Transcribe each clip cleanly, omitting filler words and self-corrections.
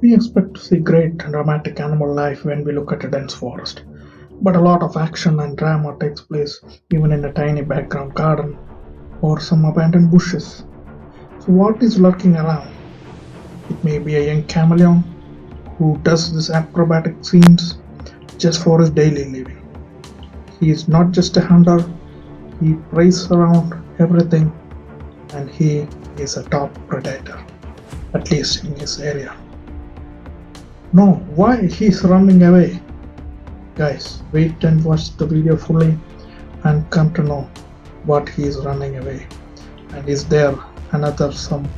We expect to see great and dramatic animal life when we look at a dense forest. But a lot of action and drama takes place even in a tiny background garden or some abandoned bushes. So, what is lurking around? It may be a young chameleon who does these acrobatic scenes just for his daily living. He is not just a hunter, he preys around everything and he is a top predator, at least in his area. No, why he's running away? Guys, wait and watch the video fully and come to know what he is running away. And is there another some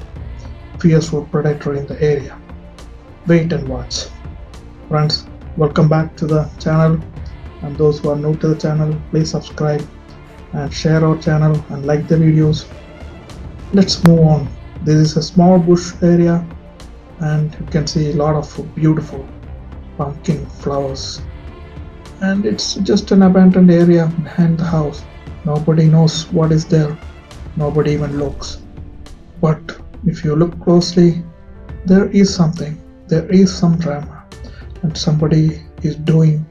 fearful predator in the area? Wait and watch. Friends, welcome back to the channel, and those who are new to the channel, please subscribe and share our channel and like the videos. Let's move on. This is a small bush area and you can see a lot of beautiful pumpkin flowers, and it's just an abandoned area behind the house. Nobody knows what is there, nobody even looks. But if you look closely, there is something, there is some drama, and somebody is doing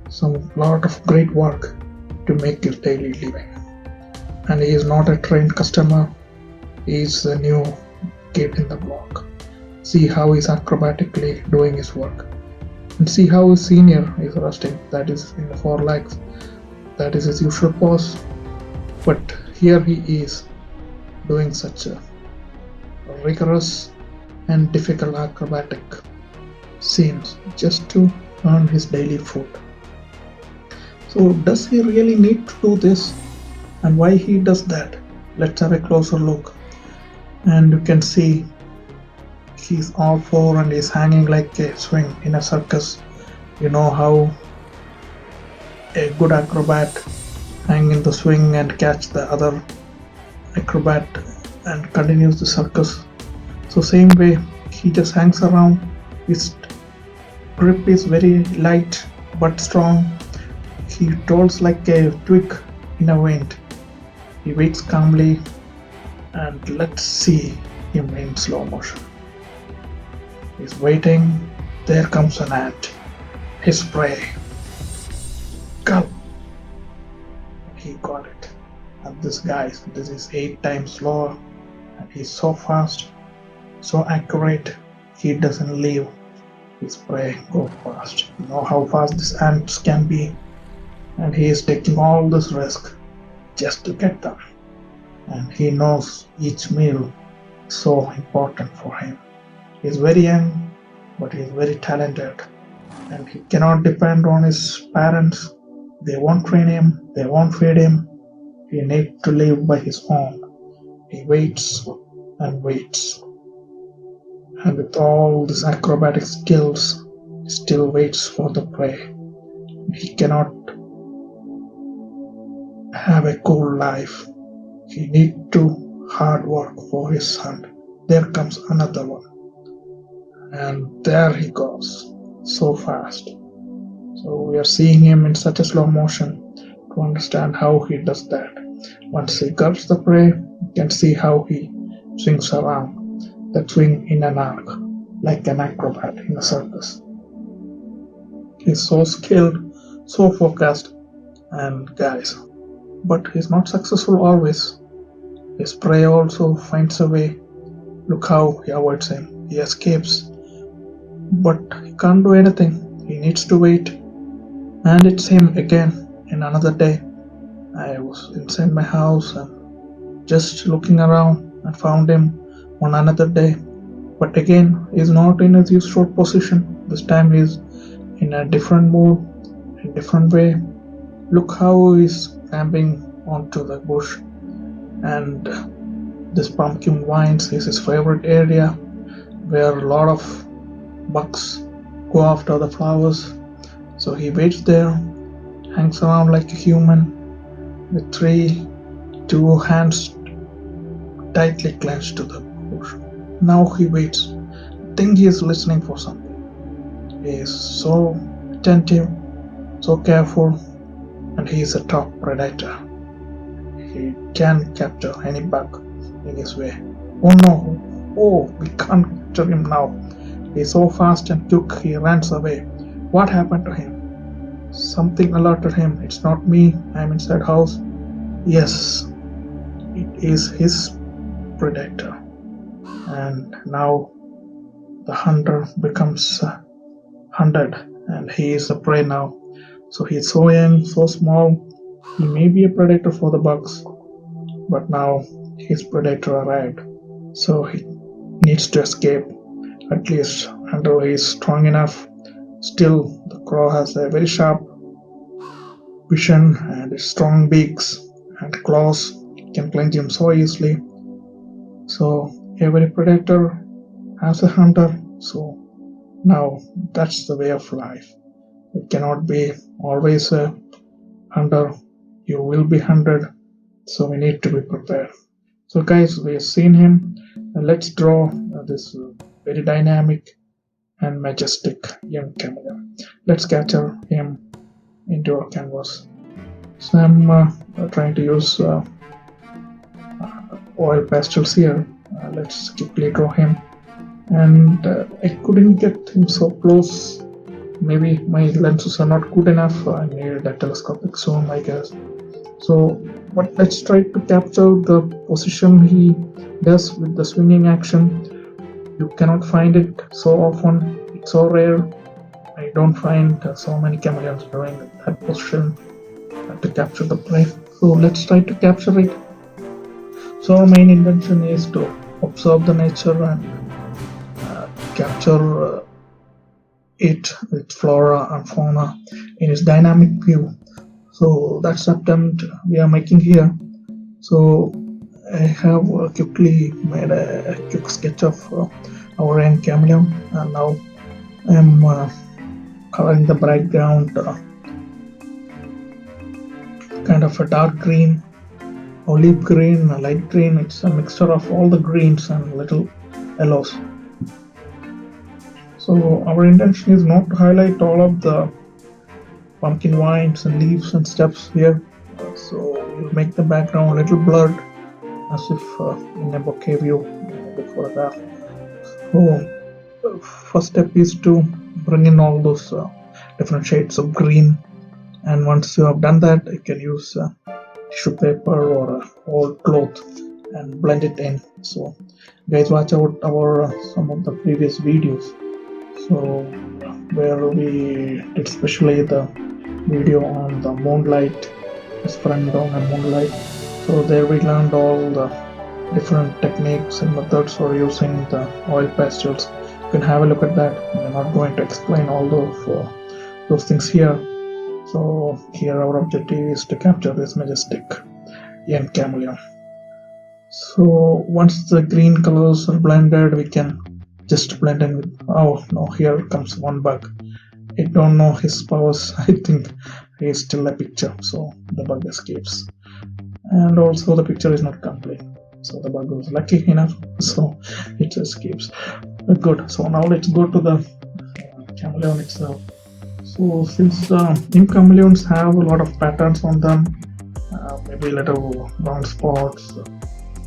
some lot of great work to make his daily living. And he is not a trained customer, he is a new kid in the block. See how he's acrobatically doing his work, and see how his senior is resting, that is in the forelegs, that is his usual pose. But here he is doing such a rigorous and difficult acrobatic scenes just to earn his daily food. So does he really need to do this, and why he does that? Let's have a closer look. And you can see he's all four and he's hanging like a swing in a circus. You know how a good acrobat hang in the swing and catch the other acrobat and continues the circus. So same way he just hangs around. His grip is very light but strong. He rolls like a twig in a wind. He waits calmly, and let's see him in slow motion. He's waiting. There comes an ant. His prey. Go! He got it. And this is 8 times slower, and he's so fast, so accurate. He doesn't leave his prey go fast. You know how fast these ants can be, and he is taking all this risk just to get them. And he knows each meal is so important for him. He's very young, but he's very talented, and he cannot depend on his parents. They won't train him, they won't feed him. He needs to live by his own. He waits and waits, and with all these acrobatic skills, he still waits for the prey. He cannot have a cool life. He needs to hard work for his hunt. There comes another one. And there he goes, so fast. So we are seeing him in such a slow motion to understand how he does that. Once he gulps the prey, you can see how he swings around that swing in an arc, like an acrobat in a circus. He's so skilled, so focused, and guys, but he's not successful always. His prey also finds a way. Look how he avoids him. He escapes, but he can't do anything. He needs to wait. And it's him again in another day. I was inside my house and just looking around and found him on another day. But again, he's not in his usual position. This time he's in a different mood, in a different way. Look how he's camping onto the bush, and this pumpkin vines is his favorite area where a lot of bugs go after the flowers. So he waits there, hangs around like a human with two hands tightly clenched to the bush. Now he waits. I think he is listening for something. He is so attentive, so careful, and he is a top predator. He can capture any bug in his way. Oh no! Oh, we can't capture him now. He's so fast and quick, he runs away. What happened to him? Something alerted him. It's not me, I'm inside house. Yes, it is his predator. And now the hunter becomes hunted, and he is a prey now. So he's so young, so small. He may be a predator for the bugs, but now his predator arrived. So he needs to escape, at least until he is strong enough. Still, the crow has a very sharp vision and strong beaks and claws. It can clinch him so easily. So every predator has a hunter. So now that's the way of life. It cannot be always a hunter. You will be hunted. So we need to be prepared. So guys, we have seen him. Let's draw this very dynamic and majestic young chameleon. Let's capture him into our canvas. So I'm trying to use oil pastels here. Let's quickly draw him. And I couldn't get him so close. Maybe my lenses are not good enough. I needed a telescopic zoom, I guess. So, but let's try to capture the position he does with the swinging action. You cannot find it so often. It's so rare. I don't find so many chameleons doing that position to capture the prey. So let's try to capture it. So our main intention is to observe the nature and capture it with flora and fauna in its dynamic view. So that's the attempt we are making here. So I have quickly made a quick sketch of our young chameleon, and now I am coloring the background kind of a dark green, olive green, light green. It's a mixture of all the greens and little yellows. So our intention is not to highlight all of the pumpkin vines and leaves and steps here. So we'll make the background a little blurred, as if in a bokeh view before that. So first step is to bring in all those different shades of green, and once you have done that, you can use tissue paper or old cloth and blend it in. So guys, watch out our some of the previous videos, so where we did especially the video on the moonlight, spraying down a moonlight. So there we learned all the different techniques and methods for using the oil pastels. You can have a look at that. I'm not going to explain all those things here. So here our objective is to capture this majestic young chameleon. So once the green colors are blended, we can just blend in with, oh no, here comes one bug. I don't know his powers. I think he is still a picture, so the bug escapes. And also the picture is not complete, so the bug was lucky enough, so it escapes. Good. So now let's go to the chameleon itself. So since ink chameleons have a lot of patterns on them, maybe little brown spots,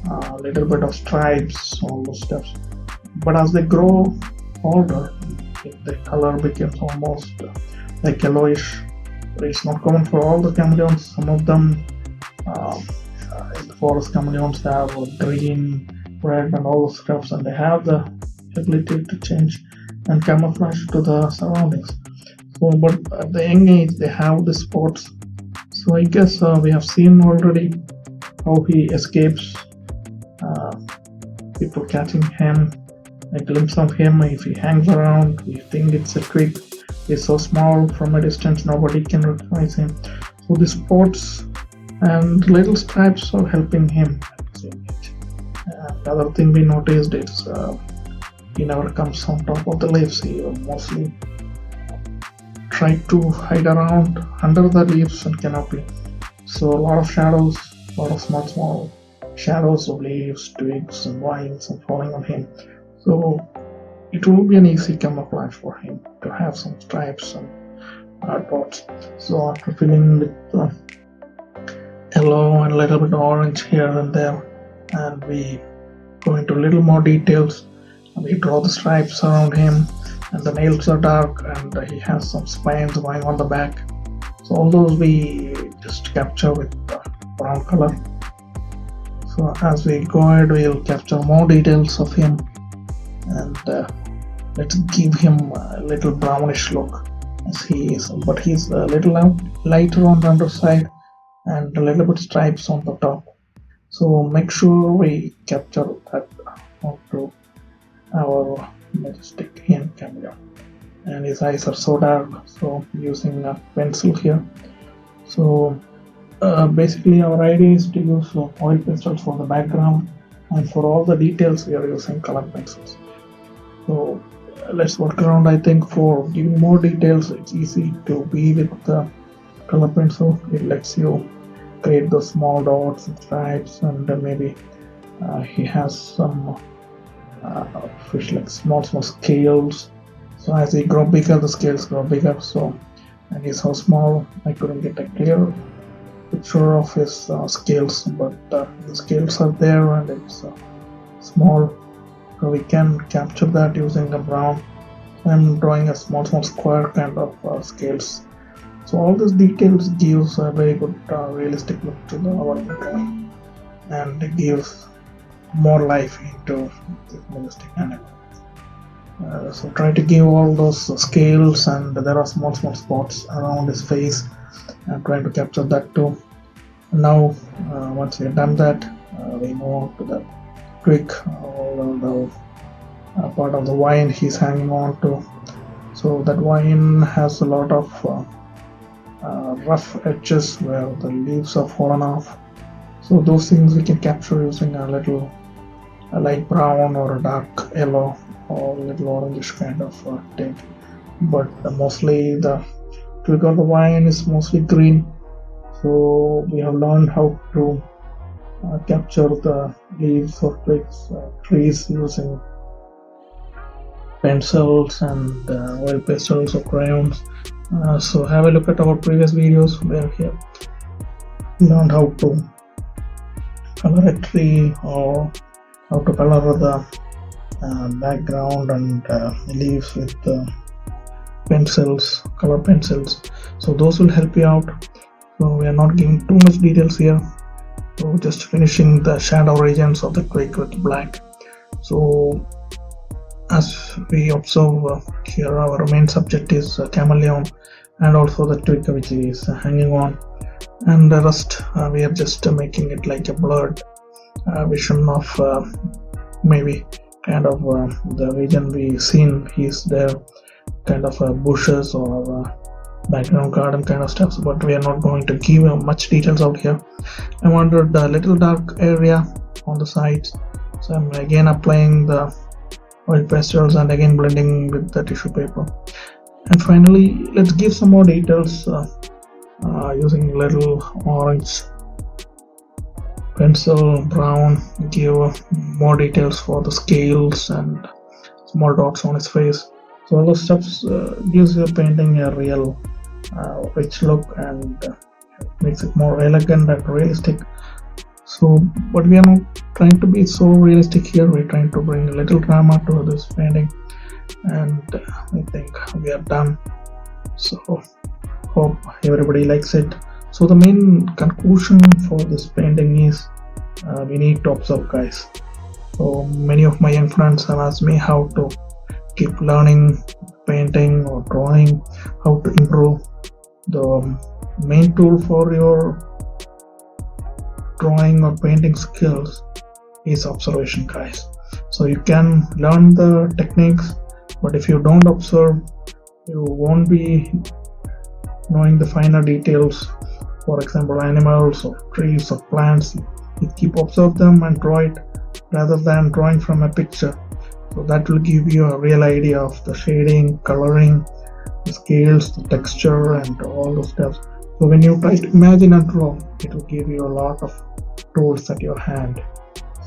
a little bit of stripes, all those steps. But as they grow older, the color becomes almost like yellowish. It's not common for all the chameleons. Some of them, the forest chameleons, have green, red, and all those stuffs, and they have the ability to change and camouflage to the surroundings. So, but at the young age, they have the spots. So I guess we have seen already how he escapes people catching him. A glimpse of him, if he hangs around, we think it's a twig. He's so small, from a distance nobody can recognize him. So the spots and little stripes are helping him. The other thing we noticed is he never comes on top of the leaves. He mostly try to hide around under the leaves and canopy. So a lot of shadows, a lot of small shadows of leaves, twigs and vines and falling on him. So it will be an easy camouflage for him to have some stripes and dots. So after filling with yellow and a little bit orange here and there, and we go into a little more details, We draw the stripes around him, and the nails are dark, and he has some spines going on the back. So all those we just capture with brown color. So as we go ahead, we'll capture more details of him, and let's give him a little brownish look as he is, but he's a little lighter on the underside and a little bit stripes on the top. So make sure we capture that onto our majestic Chameleon. And his eyes are so dark, so using a pencil here. So basically our idea is to use oil pastels for the background, and for all the details we are using color pencils. So let's work around. I think for giving more details, it's easy to be with the color pencil. It lets you create those small dots and stripes, and maybe he has some fish like small scales. So as he grow bigger, the scales grow bigger. So, and he's so small, I couldn't get a clear picture of his scales, but the scales are there, and it's small. So we can capture that using the brown. I'm drawing a small square kind of scales. So all these details gives a very good realistic look to our drawing, and it gives more life into this majestic animal. So try to give all those scales, and there are small spots around his face. I'm trying to capture that too. Now once we have done that, we move on to the twig, or the part of the vine he's hanging on to. So that vine has a lot of rough edges where the leaves are fallen off. So those things we can capture using a little light brown or a dark yellow or a little orangish kind of tint. But mostly the twig of the vine is mostly green. So we have learned how to capture the leaves or twigs, trees using pencils and oil pastels or crayons. So have a look at our previous videos where we have learned how to color a tree, or how to color the background and leaves with pencils, color pencils. So those will help you out. So we are not giving too much details here. So just finishing the shadow regions of the twig with black. So as we observe here, our main subject is Chameleon, and also the twig which is hanging on, and the rest we are just making it like a blurred vision of maybe kind of the region we seen he's there, kind of bushes or background garden kind of stuff, but we are not going to give much details out here. I wanted a little dark area on the sides, so I'm again applying the oil pastels and again blending with the tissue paper. And finally, let's give some more details using little orange pencil, brown, give more details for the scales and small dots on his face. So all those stuffs gives your painting a real rich look, and makes it more elegant and realistic. So, but we are not trying to be so realistic here. We're trying to bring a little drama to this painting, and I think we are done. So hope everybody likes it. So the main conclusion for this painting is we need to observe, guys. So many of my young friends have asked me how to keep learning painting or drawing, how to improve. The main tool for your drawing or painting skills is observation, guys. So you can learn the techniques, but if you don't observe, you won't be knowing the finer details. For example, animals or trees or plants, you keep observe them and draw it rather than drawing from a picture. So that will give you a real idea of the shading, coloring, the scales, the texture, and all those stuff. So when you try to imagine and draw, it will give you a lot of tools at your hand.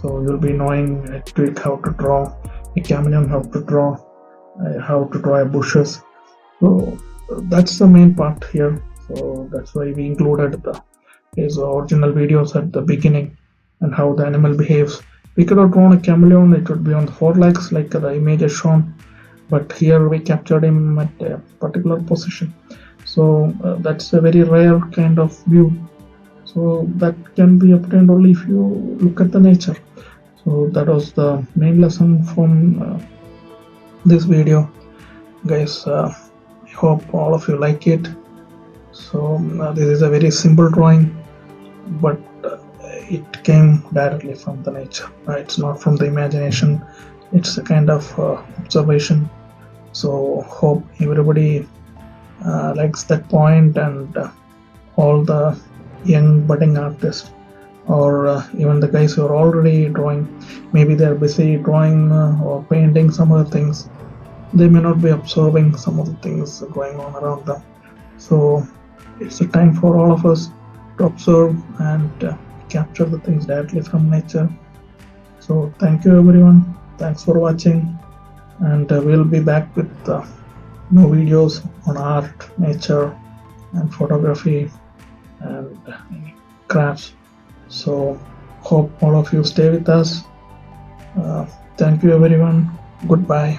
So you'll be knowing a twig how to draw, a chameleon how to draw bushes. So that's the main part here. So that's why we included his original videos at the beginning, and how the animal behaves We could have drawn a chameleon, it would be on the 4 legs like the image is shown, but here we captured him at a particular position. So that's a very rare kind of view. So that can be obtained only if you look at the nature. So that was the main lesson from this video, guys. I hope all of you like it. So this is a very simple drawing, but it came directly from the nature. It's not from the imagination, it's a kind of observation. So hope everybody likes that point, and all the young budding artists, or even the guys who are already drawing, maybe they're busy drawing or painting some other things, they may not be observing some of the things going on around them. So it's a time for all of us to observe and capture the things directly from nature. So thank you everyone, thanks for watching, and we'll be back with new videos on art, nature and photography and crafts. So hope all of you stay with us. Thank you everyone, goodbye.